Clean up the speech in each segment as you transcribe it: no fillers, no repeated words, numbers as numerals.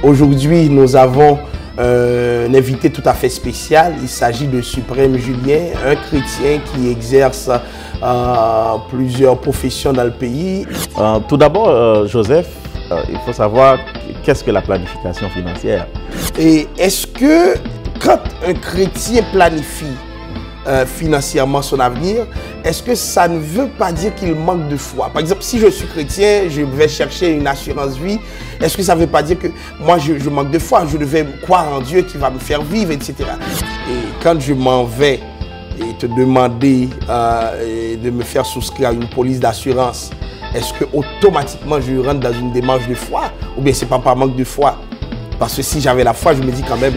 Aujourd'hui, nous avons un invité tout à fait spécial. Il s'agit de Suprême Julien, un chrétien qui exerce plusieurs professions dans le pays. Tout d'abord, Joseph, il faut savoir qu'est-ce que la planification financière. Et est-ce que quand un chrétien planifie financièrement son avenir, est-ce que ça ne veut pas dire qu'il manque de foi? Par exemple, si je suis chrétien, je vais chercher une assurance vie, est-ce que ça ne veut pas dire que moi je manque de foi, je devais croire en Dieu qui va me faire vivre, etc. Et quand je m'en vais et te demander de me faire souscrire à une police d'assurance, est-ce que automatiquement je rentre dans une démarche de foi? Ou bien c'est pas par manque de foi? Parce que si j'avais la foi, je me dis quand même,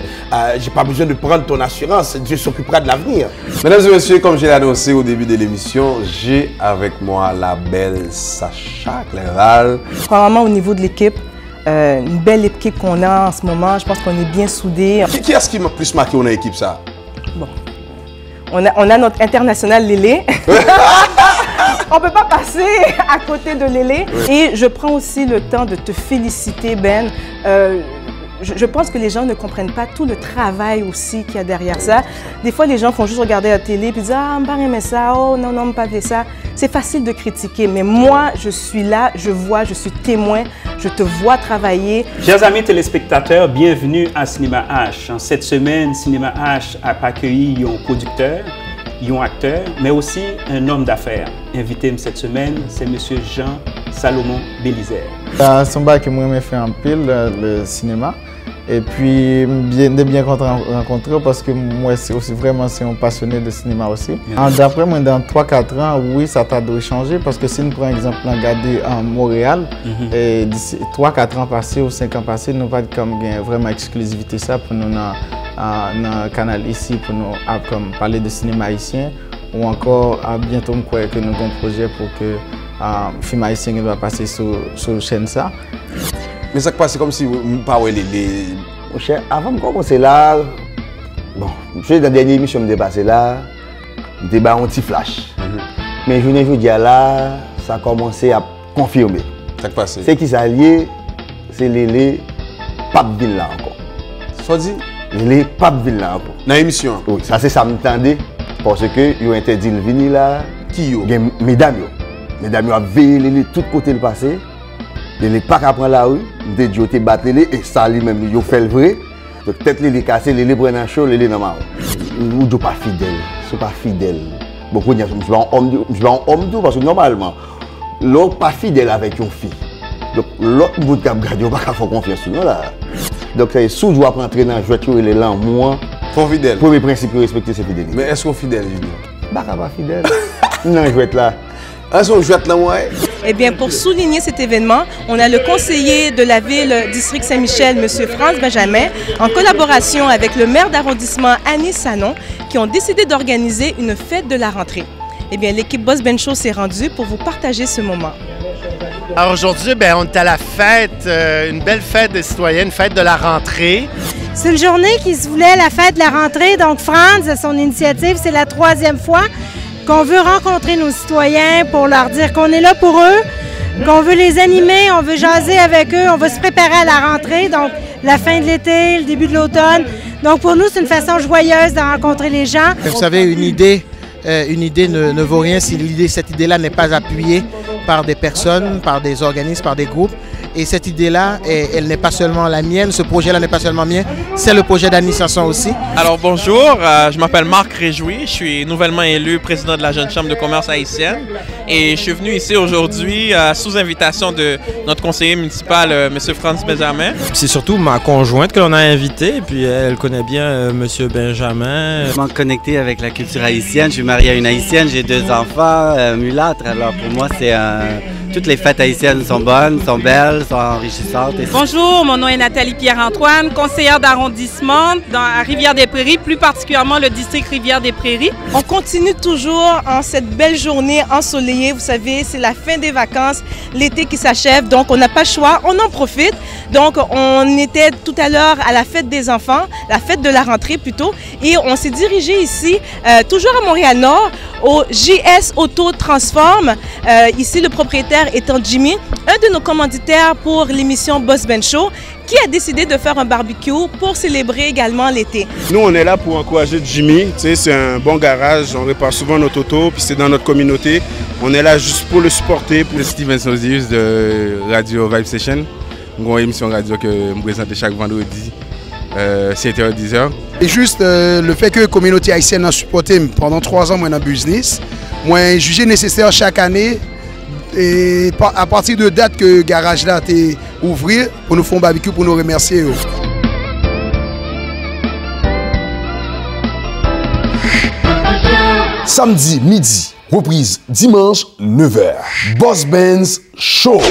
j'ai pas besoin de prendre ton assurance, Dieu s'occupera de l'avenir. Mesdames et messieurs, comme je l'ai annoncé au début de l'émission, j'ai avec moi la belle Sacha Clerval. Probablement au niveau de l'équipe, une belle équipe qu'on a en ce moment, je pense qu'on est bien soudés. Qui est-ce qui m'a plus marqué dans l'équipe ça? Bon. On a notre international Lélé. On ne peut pas passer à côté de Lélé. Oui. Et je prends aussi le temps de te féliciter, Ben. Je pense que les gens ne comprennent pas tout le travail aussi qu'il y a derrière ça. Des fois, les gens font juste regarder la télé et dire « Ah, je n'aime pas aimer ça, oh non, non, je n'aime pas ça ». C'est facile de critiquer, mais moi, je suis là, je vois, je suis témoin, je te vois travailler. Chers amis téléspectateurs, bienvenue à Cinéma H. En cette semaine, Cinéma H a accueilli un producteur, un acteur, mais aussi un homme d'affaires. Invité cette semaine, c'est M. Jean Salomon Bélizer. C'est un bail que moi, j'ai fait en pile, le cinéma. Et puis, bien rencontrer parce que moi, c'est aussi vraiment un passionné de cinéma aussi. D'après moi, dans 3-4 ans, oui, ça t'a dû changer parce que si nous prenons exemple, regardez en Montréal, et d'ici 3-4 ans passés ou 5 ans passés, nous pas comme vraiment exclusivité ça pour nous dans le canal ici pour nous parler de cinéma haïtien ou encore bientôt que nous avons un projet pour que le film haïtien va passer sur la chaîne ça. Mais ça passe comme si vous ne parlez Mon cher, avant de commencer là, bon, je suis dans la dernière émission, je suis passé là, je suis un petit flash. Mais je ne dis là, ça a commencé à confirmer. Ça passe. C'est qui s'allie, c'est Lélé Papville là encore. Ça dit Lélé Papville là encore. Dans l'émission? Oui, ça c'est ça me tendait. Parce que ils ont interdit de venir là. Qui yo? Mesdames yo. Mesdames yo a veillé Lélé tout côté le passé. Lélé pas qu'à prendre la rue, de Dieu te battre Lélé et ça lui-même il fait le vrai. Donc peut-être Lélé cassé, Lélé prend un show, Lélé dans ma rue. Ou pas fidèle, c'est pas fidèle. Beaucoup de gens je vais en homme tout parce que normalement l'autre pas fidèle avec une fille. Donc l'autre bout de garder pas qu'à faire confiance non là. Donc c'est sous doit rentrer dans jouet il est là moi. Faut fidèle. Premier principe respecter ses fidélités. Mais est-ce qu'on fidèle Junior? Pas fidèle. Non, je vais être là. Eh bien, pour souligner cet événement, on a le conseiller de la ville district Saint-Michel, M. Franz Benjamin, en collaboration avec le maire d'arrondissement Anis Sanon, qui ont décidé d'organiser une fête de la rentrée. Eh bien, l'équipe Boss Ben Show s'est rendue pour vous partager ce moment. Alors aujourd'hui, on est à la fête, une belle fête des citoyens, une fête de la rentrée. C'est une journée qui se voulait la fête de la rentrée, donc Franz, à son initiative, c'est la 3e fois qu'on veut rencontrer nos citoyens pour leur dire qu'on est là pour eux, qu'on veut les animer, on veut jaser avec eux, on veut se préparer à la rentrée, donc la fin de l'été, le début de l'automne. Donc pour nous, c'est une façon joyeuse de rencontrer les gens. Vous savez, une idée ne vaut rien si cette idée-là n'est pas appuyée par des personnes, par des organismes, par des groupes. Et cette idée-là, elle n'est pas seulement la mienne, ce projet-là n'est pas seulement mien, c'est le projet d'Anis Sanon aussi. Alors bonjour, je m'appelle Marc Réjoui, je suis nouvellement élu président de la Jeune Chambre de commerce haïtienne et je suis venu ici aujourd'hui sous invitation de notre conseiller municipal, M. Franz Benjamin. C'est surtout ma conjointe que l'on a invitée, puis elle connaît bien M. Benjamin. Je m'en connecté avec la culture haïtienne, je suis marié à une haïtienne, j'ai 2 enfants mulâtres, alors pour moi c'est toutes les fêtes haïtiennes sont bonnes, sont belles, sont enrichissantes. Bonjour, mon nom est Nathalie Pierre-Antoine, conseillère d'arrondissement à Rivière-des-Prairies, plus particulièrement le district Rivière-des-Prairies. On continue toujours en cette belle journée ensoleillée. Vous savez, c'est la fin des vacances, l'été qui s'achève, donc on n'a pas le choix, on en profite. Donc on était tout à l'heure à la fête des enfants, la fête de la rentrée plutôt, et on s'est dirigé ici, toujours à Montréal-Nord, au JS Auto Transform. Ici, le propriétaire étant Jimmy, un de nos commanditaires pour l'émission Boss Ben Show, qui a décidé de faire un barbecue pour célébrer également l'été. Nous, on est là pour encourager Jimmy. Tu sais, c'est un bon garage, on répare souvent notre auto, puis c'est dans notre communauté. On est là juste pour le supporter. Pour Steven Sozius de Radio Vibe Station. Une grande émission radio que je présente chaque vendredi, 7h, 10h. Et juste le fait que la communauté haïtienne a supporté pendant 3 ans dans le business, moi, jugé nécessaire chaque année, et à partir de date que le garage là a été ouvert, pour nous faire un barbecue, pour nous remercier. Samedi midi, reprise dimanche 9h. Boss Benz Show.